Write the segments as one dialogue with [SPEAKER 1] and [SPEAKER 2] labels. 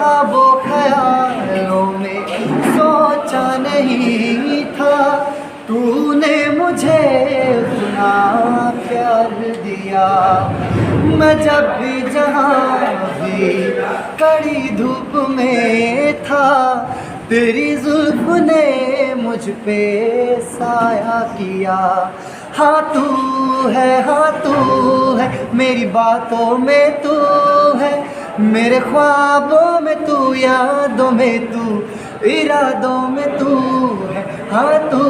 [SPEAKER 1] ख्वाबों ख्यालों में सोचा नहीं था, तूने मुझे इतना प्यार दिया। मैं जब भी जहाँ भी कड़ी धूप में था, तेरी जुल्फ ने मुझ पे साया किया। हाँ तू है मेरी बातों में तू है, मेरे ख्वाबों में तू, यादों में तू, इरादों में तू है। हाँ तू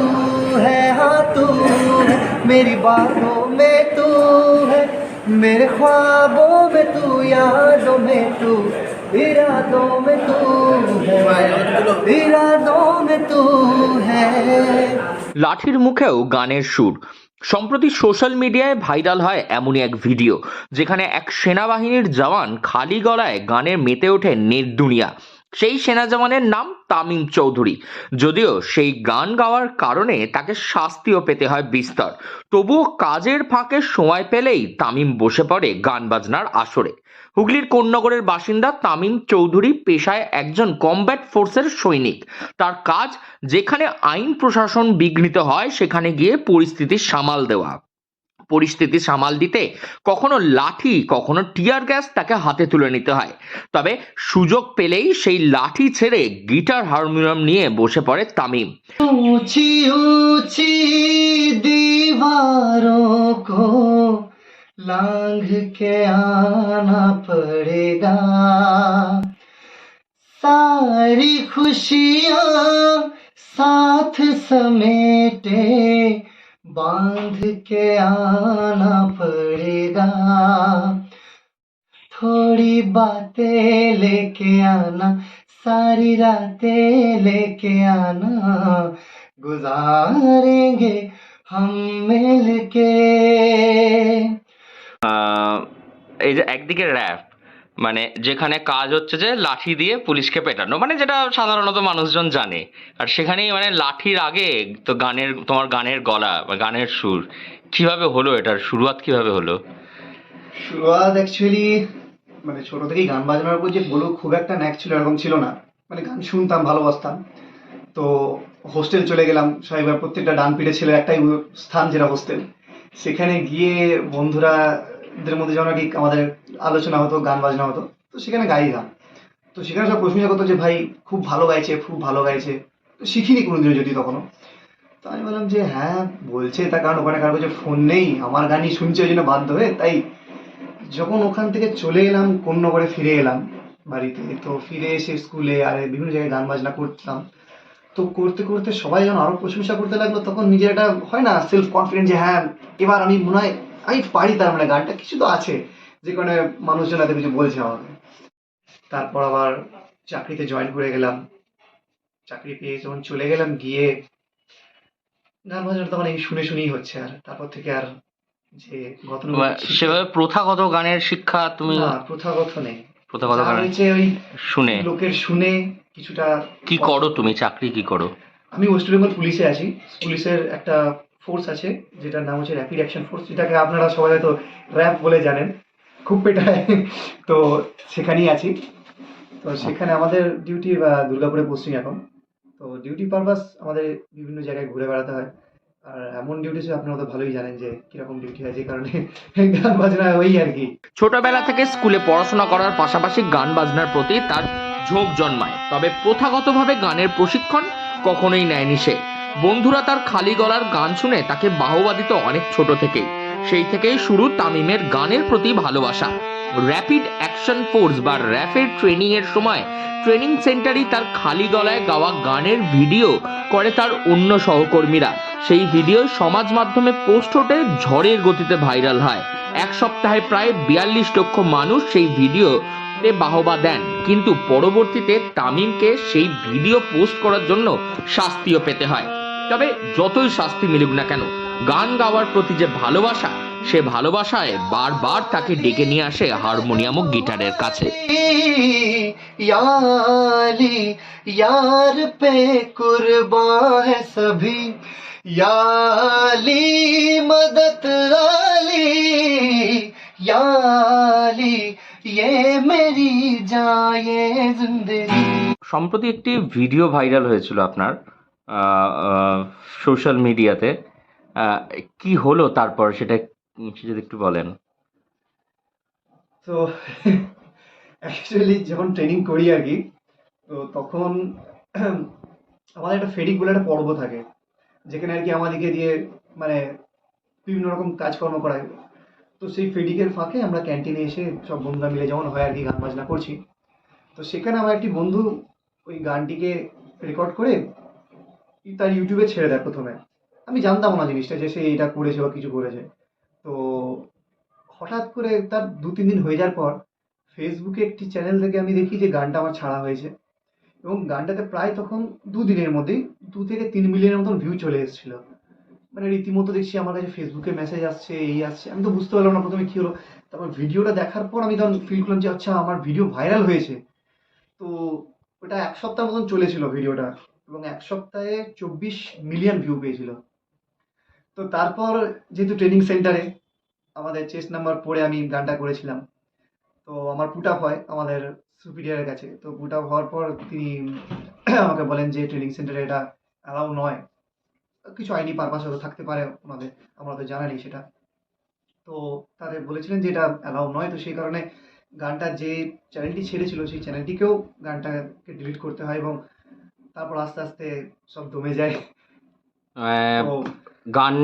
[SPEAKER 1] है मेरी बातों में तू है, मेरे ख्वाबों में तू, यादों में तू, इरादों में तू है, इरादों में तू है।
[SPEAKER 2] লাঠির মুখেও গানের সুর। সম্প্রতি সোশ্যাল মিডিয়ায় ভাইরাল হয় এমনই এক ভিডিও, যেখানে এক সেনাবাহিনীর জওয়ান খালি গলায় গানে মেতে ওঠে নেট দুনিয়া। সেই সেনা জওয়ানের নাম তামিম চৌধুরী। যদিও সেই গান গাওয়ার কারণে তাকে শাস্তিও পেতে হয় বিস্তর, তবুও কাজের ফাঁকে সময় পেলেই তামিম বসে পড়ে গান বাজনার আসরে। হুগলির কোন্নগরের বাসিন্দা তামিম চৌধুরী পেশায় একজন কমব্যাট ফোর্সের সৈনিক। তার কাজ যেখানে আইন প্রশাসন বিঘ্নিত হয় সেখানে গিয়ে পরিস্থিতি সামাল দেওয়া। পরিস্থিতি সামাল দিতে কখনো লাঠি কখনো টিয়ার গ্যাস তাকে হাতে তুলে নিতে হয়। তবে সুযোগ পেলেই সেই লাঠি ছেড়ে গিটার হারমোনিয়াম নিয়ে বসে পড়ে তামিম।
[SPEAKER 1] ऊंची ऊंची दीवारों को लांघ के आना पड़ेगा, सारी खुशियां साथ समेटे बांध के आना पड़ेगा, थोड़ी बातें लेके आना, सारी रातें लेके आना, गुजारेंगे हम मिलके।
[SPEAKER 2] এই যে একদিকে র্যাপ, মানে যেখানে কাজ হচ্ছে যে লাঠি দিয়ে পুলিশকে পেটানো, মানে যেটা সাধারণত মানুষজন জানে, আর সেখানেই মানে লাঠির আগে তো গানের, তোমার গানের গলা বা গানের সুর কিভাবে হলো, এটার শুরুয়াত কিভাবে হলো?
[SPEAKER 1] শুরুয়াত অ্যাকচুয়ালি মানে ছোট থেকেই গান বাজনার উপর যে বলো খুব একটা ন্যাক ছিল এরকম ছিল না, মানে গান শুনতাম, ভালোবাসতাম। তো হোস্টেল চলে গেলাম, সবাই প্রত্যেকটা ডান পিঠে ছিল একটাই স্থান যেটা হোস্টেল। সেখানে গিয়ে বন্ধুরাদের মধ্যে যেমন কি আমাদের আলোচনা হতো, গান বাজনা হতো, তো সেখানে গাইতাম। তো সেখানে সব প্রশংসা করতো যে ভাই খুব ভালো গাইছে, খুব ভালো গাইছে। তো শিখিনি কোনোদিনও যদি তখনও। তো আমি বললাম যে হ্যাঁ বলছে, তার কারণ ওখানে কারো কাছে ফোন নেই, আমার গানই শুনছে ওই জন্য বাধ্য হয়ে। তাই যখন ওখান থেকে চলে এলাম, কোন্নগরে ফিরে এলাম বাড়িতে, তো ফিরে এসে স্কুলে আর বিভিন্ন জায়গায় গান বাজনা করতাম। তো করতে করতে সবাই যখন আরো প্রশংসা করতে লাগলো, তখন নিজের একটা হয় না সেলফ কনফিডেন্স যে হ্যাঁ এবার আমি মনে হয় আমি পারি, তার মানে গানটা কিছু তো আছে, যে কারণে মানুষজন এত কিছু বলছে আমাকে। তারপর আবার চাকরিতে জয়েন করে গেলাম, চাকরি পেয়ে যখন চলে গেলাম, গিয়ে গান বাজনা তখন এই শুনে শুনেই হচ্ছে। আর তারপর থেকে আর যে
[SPEAKER 2] সেভাবে প্রথাগত গানের শিক্ষা তুমি?
[SPEAKER 1] না, প্রথাগত নেই।
[SPEAKER 2] প্রথাগত
[SPEAKER 1] যা
[SPEAKER 2] গান
[SPEAKER 1] হয়েছে ওই
[SPEAKER 2] শুনে,
[SPEAKER 1] লোকের শুনে কিছুটা।
[SPEAKER 2] কি করো তুমি, চাকরি কি করো?
[SPEAKER 1] আমি ওয়েস্ট বেঙ্গল পুলিশে আছি। পুলিশের একটা ফোর্স আছে যেটার নাম হচ্ছে র্যাপিড অ্যাকশন ফোর্স, যেটাকে আপনারা সবাই হয়তো র্যাপ বলে জানেন, খুব পেটায়। তো সেখানেই আছি। তো সেখানে আমাদের ডিউটি দুর্গাপুরে পোস্টিং এখন। তো ডিউটি পারপাস আমাদের বিভিন্ন জায়গায় ঘুরে বেড়াতে হয়। আর এমন ডিউটি ছিল আপনারা তো ভালোই জানেন যে কিরকম ডিউটি হয়, যে কারণে গান বাজনা ওই আর কি।
[SPEAKER 2] ছোটবেলা থেকে স্কুলে পড়াশোনা করার পাশাপাশি গান বাজনার প্রতি তার ঝোঁক জন্মায়, তবে প্রথাগতভাবে গানের প্রশিক্ষণ কখনোই নেয়নি সে। বন্ধুরা তার খালি গলার গান শুনে তাকে বাহবা দিত অনেক ছোট থেকেই। সেই থেকেই শুরু তামিমের গানের প্রতি ভালোবাসা। র্যাপিড অ্যাকশন ফোর্স বা র্যাফের ট্রেনিং এর সময় ট্রেনিং সেন্টারেই তার খালি গলায় গাওয়া গানের ভিডিও করে তার অন্য সহকর্মীরা। সেই ভিডিও সমাজ মাধ্যমে পোস্ট হতে ঝড়ের গতিতে ভাইরাল হয়। এক সপ্তাহে প্রায় 42 লক্ষ মানুষ সেই ভিডিওতে বাহবা দেন, কিন্তু পরবর্তীতে তামিমকে সেই ভিডিও পোস্ট করার জন্য শাস্তিও পেতে হয়। তবে যতই শাস্তি মিলুক না কেন, গান গাওয়ার প্রতি যে ভালোবাসা, সে ভালোবাসায় বারবার তাকে ডেকে নিয়ে আসে হারমোনিয়াম ও গিটারের কাছে।
[SPEAKER 1] याली यार पे कुर्बान है सभी, याली मदद आली, याली ये मेरी जाए जिंदगी।
[SPEAKER 2] সম্প্রতি একটি ভিডিও ভাইরাল হয়েছিল আপনার সোশ্যাল মিডিয়াতে। কি হলো তারপর সেটা যদি একটু বলেন।
[SPEAKER 1] তো অ্যাকচুয়ালি যখন ট্রেনিং করি আর কি, তো তখন আমাদের একটা ফেডিক বলে একটা পর্ব থাকে, যেখানে আর কি আমাদেরকে দিয়ে মানে বিভিন্ন রকম কাজকর্ম করায়। তো সেই ফেডিকের ফাঁকে আমরা ক্যান্টিনে এসে সব বন্ধুরা মিলে যেমন হয় আর কি গান বাজনা করছি। তো সেখানে আমার একটি বন্ধু ওই গানটিকে রেকর্ড করে তার ইউটিউবে ছেড়ে দেয় প্রথমে। আমি জানতাম না জিনিসটা যে সে এটা করেছে বা কিছু করেছে। তো হঠাৎ করে তার ২-৩ দিন হয়ে যাওয়ার পর ফেসবুকে একটি চ্যানেল থেকে আমি দেখি যে গানটা আমার ছাড়া হয়েছে, এবং গানটাতে প্রায় তখন ২ দিনের মধ্যেই ২ থেকে ৩ মিলিয়নের মতন ভিউ চলে এসেছিল। মানে রীতিমতো দেখছি আমার কাছে ফেসবুকে মেসেজ আসছে, এই আসছে। আমি তো বুঝতে পারলাম না প্রথমে কি হলো। তারপর ভিডিওটা দেখার পর আমি তখন ফিল করলাম যে আচ্ছা আমার ভিডিও ভাইরাল হয়েছে। তো ওটা ১ সপ্তাহ মতন চলেছিল ভিডিওটা, এবং ১ সপ্তাহে ২৪ মিলিয়ন ভিউ পেয়েছিল। তো তারপর যেহেতু ট্রেনিং সেন্টারে আমাদের চেস্ট নাম্বার পড়ে আমি গানটা করেছিলাম। তো আমার পুট আপ হয় আমাদের সুপিরিয়রের কাছে। তো পুট আপ হওয়ার পর তিনি আমাকে বলেন যে ট্রেনিং সেন্টারে এটা অ্যালাউ নয়। কিছু আইনি পারপাস হয়তো থাকতে পারে ওনাদের, আমরা তো জানা নেই সেটা। তো তাদের বলেছিলেন যে এটা অ্যালাউ নয়। তো সেই কারণে গানটা যে চ্যানেলটি ছেড়েছিল সেই চ্যানেলটিকেও গানটাকে ডিলিট করতে হয়, এবং তারপর আস্তে আস্তে সব দমে যায়।
[SPEAKER 2] আহ,
[SPEAKER 1] তো
[SPEAKER 2] গান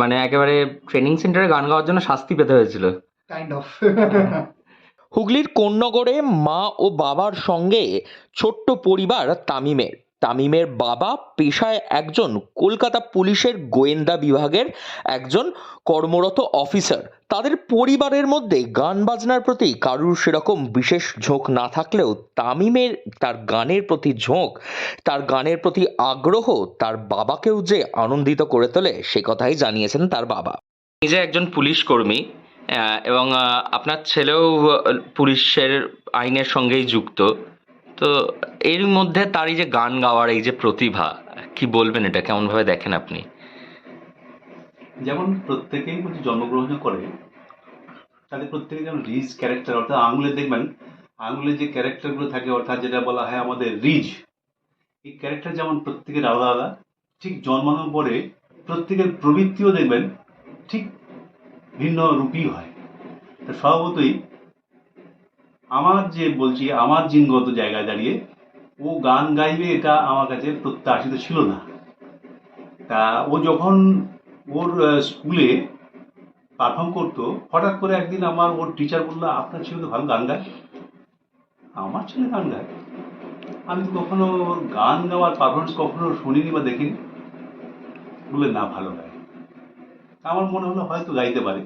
[SPEAKER 2] মানে একেবারে ট্রেনিং সেন্টারে গান গাওয়ার জন্য শাস্তি পেতে হয়েছিল।
[SPEAKER 1] Kind of.
[SPEAKER 2] হুগলির কোন্নগরে মা ও বাবার সঙ্গে ছোট্ট পরিবার তামিমের। তামিমের বাবা পেশায় একজন কলকাতা পুলিশের গোয়েন্দা বিভাগের একজন কর্মরত অফিসার। তাদের পরিবারের মধ্যে গান বাজনার প্রতি কারুর সেরকম বিশেষ ঝোঁক না থাকলেও তামিমের তার গানের প্রতি ঝোঁক, তার গানের প্রতি আগ্রহ তার বাবাকেও যে আনন্দিত করে তোলে সে কথাই জানিয়েছেন তার বাবা। নিজে একজন পুলিশ কর্মী, এবং আপনার ছেলেও পুলিশের আইনের সঙ্গেই যুক্ত। তো এর মধ্যে তার এই যে গান গাওয়ার এই যে প্রতিভা, কি বলবেন, এটা কেমন ভাবে দেখেন আপনি?
[SPEAKER 3] যেমন প্রত্যেকেই বলছি জন্মগ্রহণ করে, তাদের প্রত্যেকে যেমন রিজ ক্যারেক্টার, অর্থাৎ আঙুলে দেখবেন আঙুলের যে ক্যারেক্টারগুলো থাকে, অর্থাৎ যেটা বলা হয় আমাদের রিজ, এই ক্যারেক্টার যেমন প্রত্যেকের আলাদা আলাদা, ঠিক জন্মানোর পরে প্রত্যেকের প্রবৃত্তিও দেখবেন ঠিক ভিন্ন রূপই হয়। তা স্বভাবতই আমার যে বলছি আমার জিনগত জায়গায় দাঁড়িয়ে ও গান গাইবে এটা আমার কাছে প্রত্যাশিত ছিল না। তা ও যখন ওর স্কুলে পারফর্ম করতো, হঠাৎ করে একদিন ওর টিচার বললো আপনার ছেলে তো ভালো গান গায়। আমার ছেলে গান গায়? আমি তো কখনো গান গাওয়ার পারফরমেন্স কখনো শুনিনি বা দেখিনি। বলে না, ভালো গায়। আমার মনে হলো হয়তো গাইতে পারে।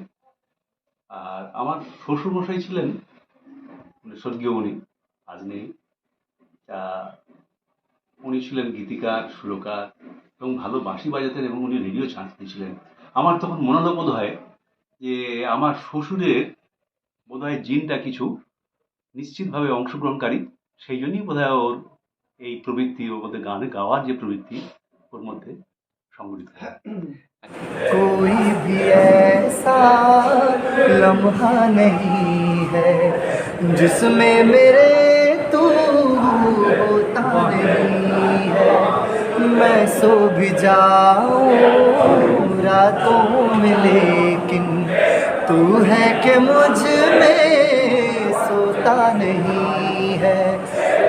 [SPEAKER 3] আর আমার শ্বশুর মশাই ছিলেন স্বর্গীয়, উনি আজ নেই। তা উনি ছিলেন গীতিকার, সুরকার এবং ভালো বাঁশি বাজাতেন, এবং উনি রেডিও চান্স দিয়েছিলেন। আমার তখন মনে হলো বোধ হয় যে আমার শ্বশুরের বোধহয় জিনটা কিছু নিশ্চিতভাবে অংশগ্রহণকারী, সেই জন্যই বোধহয় ওর এই প্রবৃত্তি, ওর মধ্যে গানে গাওয়ার যে প্রবৃত্তি ওর মধ্যে সংগঠিত হয়।
[SPEAKER 1] कोई भी ऐसा लम्हा नहीं है जिसमें मेरे तू होता नहीं है। मैं सो भी जाऊं रातों में लेकिन तू है कि मुझ में सोता नहीं है।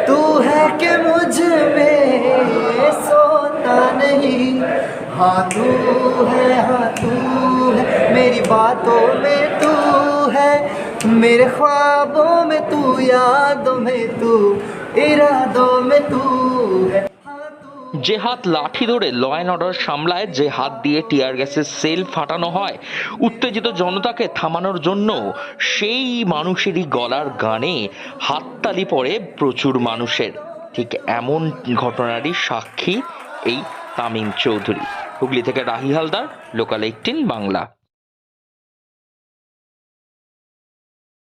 [SPEAKER 1] तू है कि मुझ में सोता नहीं। हाँ तू है मेरी बातों में तू है, मेरे ख्वाबों में तू, यादों में तू, इरादों में तू है।
[SPEAKER 2] যে হাত লাঠি ধরে ল অ্যান্ড অর্ডার সামলায়, যে হাত দিয়ে টিয়ার গ্যাসের সেল ফাটানো হয় উত্তেজিত জনতাকে থামানোর জন্য, সেই মানুষেরই গলার গানে হাততালি পড়ে প্রচুর মানুষের। ঠিক এমন ঘটনারই সাক্ষী এই তামিম চৌধুরী। হুগলি থেকে রাহি হালদার, লোকাল 18 বাংলা।